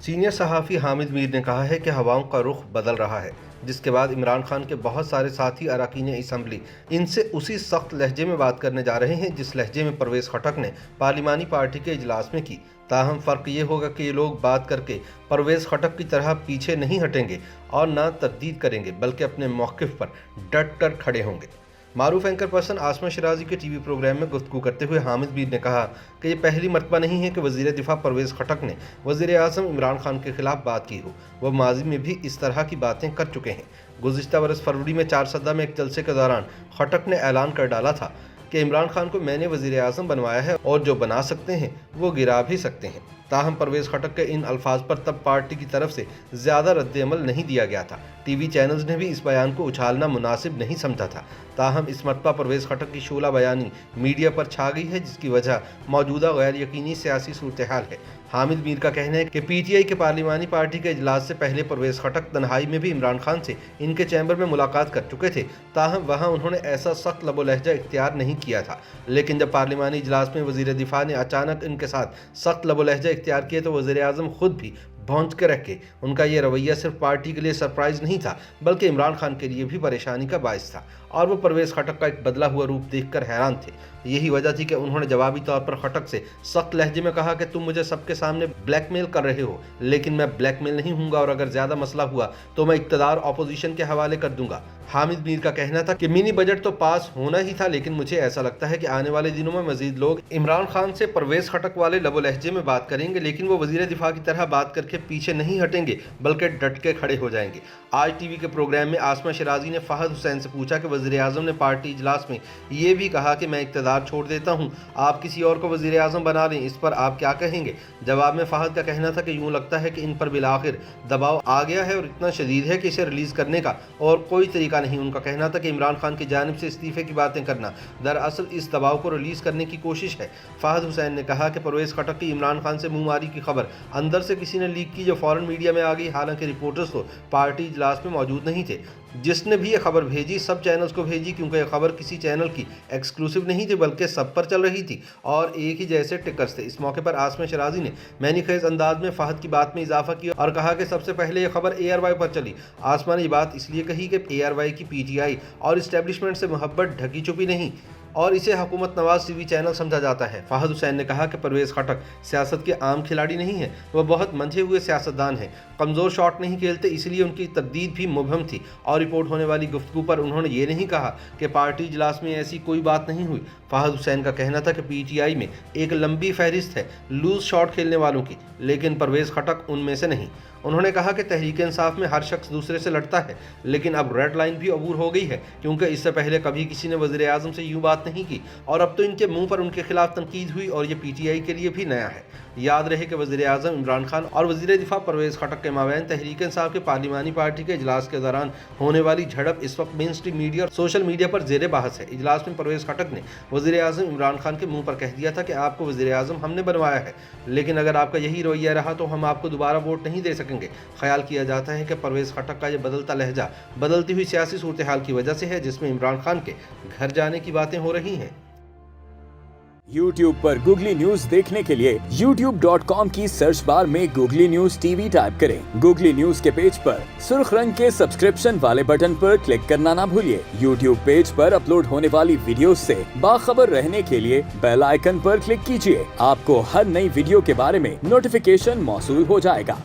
Senior सहाफ़ी हामिद मीर ने कहा है कि हवाओं का रुख बदल रहा है, जिसके बाद इमरान खान के बहुत सारे साथी अरकान असम्बली इनसे उसी सख्त लहजे में बात करने जा रहे हैं जिस लहजे में परवेज़ खटक ने पार्लिमानी पार्टी के इजलास में की। ताहम फ़र्क ये होगा कि ये लोग बात करके परवेज़ खटक की तरह पीछे नहीं हटेंगे और ना तरदीद करेंगे, बल्कि अपने मौक़िफ़ पर डट कर खड़े होंगे। मारूफ एंकर पर्सन आसमा शिराजी के टीवी प्रोग्राम में गुफ्तगू करते हुए हामिद मीर ने कहा कि ये पहली मरतबा नहीं है कि वज़ीर दिफा परवेज़ खटक ने वज़ीर आज़म इमरान खान के खिलाफ बात की हो। वह माजी में भी इस तरह की बातें कर चुके हैं। गुज़िश्ता बरस फरवरी में चारसदा में एक जलसे के दौरान खटक ने ऐलान कर डाला था कि इमरान खान को मैंने वज़ीर आज़म बनवाया है और जो बना सकते हैं वो गिरा भी सकते हैं। ताहम परवेज़ खटक के इन अल्फाज पर तब पार्टी की तरफ से ज़्यादा रद्द-ए-अमल नहीं दिया गया था। टीवी चैनल्स ने भी इस बयान को उछालना मुनासिब नहीं समझा था। ताहम इस मरतबा परवेज़ खटक की शोला बयानी मीडिया पर छा गई है, जिसकी वजह मौजूदा गैर यकीनी सियासी सूरत-ए-हाल है। हामिद मीर का कहना है कि पीटीआई के पार्लिमानी पार्टी के इजलास से पहले परवेज़ खटक तन्हाई में भी इमरान खान से इनके चैम्बर में मुलाकात कर चुके थे। ताहम वहाँ उन्होंने ऐसा सख्त लबो लहजा इख्तियार नहीं किया था, लेकिन जब पार्लिमानी इजलास में वज़ीर दिफा ने अचानक इनके साथ सख्त लबो लहजा इख्तियार किए तो वज़ीर आज़म खुद भी भौंच के रह गए। उनका ये रवैया सिर्फ पार्टी के लिए सरप्राइज़ नहीं था, बल्कि इमरान खान के लिए भी परेशानी का बायस था और वो परवेज़ खटक का एक बदला हुआ रूप देखकर हैरान थे। यही वजह थी कि उन्होंने जवाबी तौर पर खटक से सख्त लहजे में कहा कि तुम मुझे सबके सामने ब्लैकमेल कर रहे हो, लेकिन मैं ब्लैकमेल नहीं हूँगा और अगर ज़्यादा मसला हुआ तो मैं इक़्तिदार अपोजिशन के हवाले कर दूंगा। हामिद मीर का कहना था कि मिनी बजट तो पास होना ही था, लेकिन मुझे ऐसा लगता है कि आने वाले दिनों में मजीद लोग इमरान खान से परवेज़ खटक वाले लबो लहजे में बात करेंगे, लेकिन वो वज़ीर दिफा की तरह बात करके पीछे नहीं हटेंगे, बल्कि डट के खड़े हो जाएंगे। आज टीवी के प्रोग्राम में आसमा शिराजी ने फ़हद हुसैन से पूछा कि वज़ीर आज़म ने पार्टी इजलास में ये भी कहा कि मैं इक़्तिदार छोड़ देता हूँ, आप किसी और को वज़ीर आज़म बना लें, इस पर आप क्या कहेंगे? जवाब में फ़हद का कहना था कि यूँ लगता है कि इन पर बिलाखिर दबाव आ गया है और इतना शदीद है कि इसे रिलीज़ करने का और कोई तरीका नहीं। उनका कहना था कि इमरान खान की जानिब से इस्तीफ़े की बातें करना दरअसल इस दबाव को रिलीज़ करने की कोशिश है। फ़हद हुसैन ने कहा कि परवेज़ खटक की इमरान खान से मुँहमारी की खबर अंदर से किसी ने लीक की, जो फ़ौरन मीडिया में आ गई। हालांकि रिपोर्टर्स तो पार्टी इजलास में मौजूद नहीं थे। जिसने भी ये खबर भेजी सब चैनल्स को भेजी, क्योंकि यह खबर किसी चैनल की एक्सक्लूसिव नहीं थी, बल्कि सब पर चल रही थी और एक ही जैसे टिकर्स थे। इस मौके पर आसमा शिराजी ने मैनीखेज अंदाज में फ़हद की बात में इजाफा किया और कहा कि सबसे पहले यह खबर ARY पर चली। आसमा ने ये बात इसलिए कही कि ARY की PTI और इस्टेब्लिशमेंट से मोहब्बत ढकी छुपी नहीं और इसे हुकूमत नवाज TV चैनल समझा जाता है। फ़हद हुसैन ने कहा कि परवेज़ खटक सियासत के आम खिलाड़ी नहीं है, वह बहुत मंझे हुए सियासतदान हैं, कमज़ोर शॉट नहीं खेलते, इसलिए उनकी तरदीद भी मुबहम थी। और रिपोर्ट होने वाली गुफ्तगू पर उन्होंने ये नहीं कहा कि पार्टी इजलास में ऐसी कोई बात नहीं हुई। फ़हद हुसैन का कहना था कि PTI में एक लंबी फहरिस्त है लूज शॉट खेलने वालों की, लेकिन परवेज़ खटक उनमें से नहीं। उन्होंने कहा कि तहरीक इंसाफ में हर शख्स दूसरे से लड़ता है, लेकिन अब रेड लाइन भी अबूर हो गई है, क्योंकि इससे पहले कभी किसी ने वज़ीर आज़म से यूँ बात नहीं की और अब तो इनके मुंह पर उनके खिलाफ तनकीद हुई और ये PTI के लिए भी नया है। याद रहे कि वज़ीर आज़म इमरान खान और वज़ीर दिफा परवेज़ खटक के माबैन तहरीक इंसाफ के पार्लिमानी पार्टी के इजलास के दौरान होने वाली झड़प इस वक्त मेन स्ट्रीम मीडिया और सोशल मीडिया पर ज़ेर बहस है। इजलास में परवेज़ खटक ने वज़ीर आज़म इमरान खान के मुँह पर कह दिया था कि आपको वज़ीर आज़म हमने बनवाया है, लेकिन अगर आपका यही रवैया रहा तो हम आपको दोबारा वोट नहीं दे सकेंगे। ख्याल किया जाता है कि परवेज़ खटक का यह बदलता लहजा बदलती हुई सियासी सूरत हाल की वजह से है, जिसमें इमरान खान के घर जाने की बातें हो रही हैं। YouTube पर गूगली न्यूज देखने के लिए youtube.com की सर्च बार में गूगली न्यूज TV टाइप करें। गूगली न्यूज के पेज पर सुर्ख रंग के सब्सक्रिप्शन वाले बटन पर क्लिक करना ना भूलिए। YouTube पेज पर अपलोड होने वाली वीडियोस से बाखबर रहने के लिए बेल आइकन पर क्लिक कीजिए। आपको हर नई वीडियो के बारे में नोटिफिकेशन मौसूल हो जाएगा।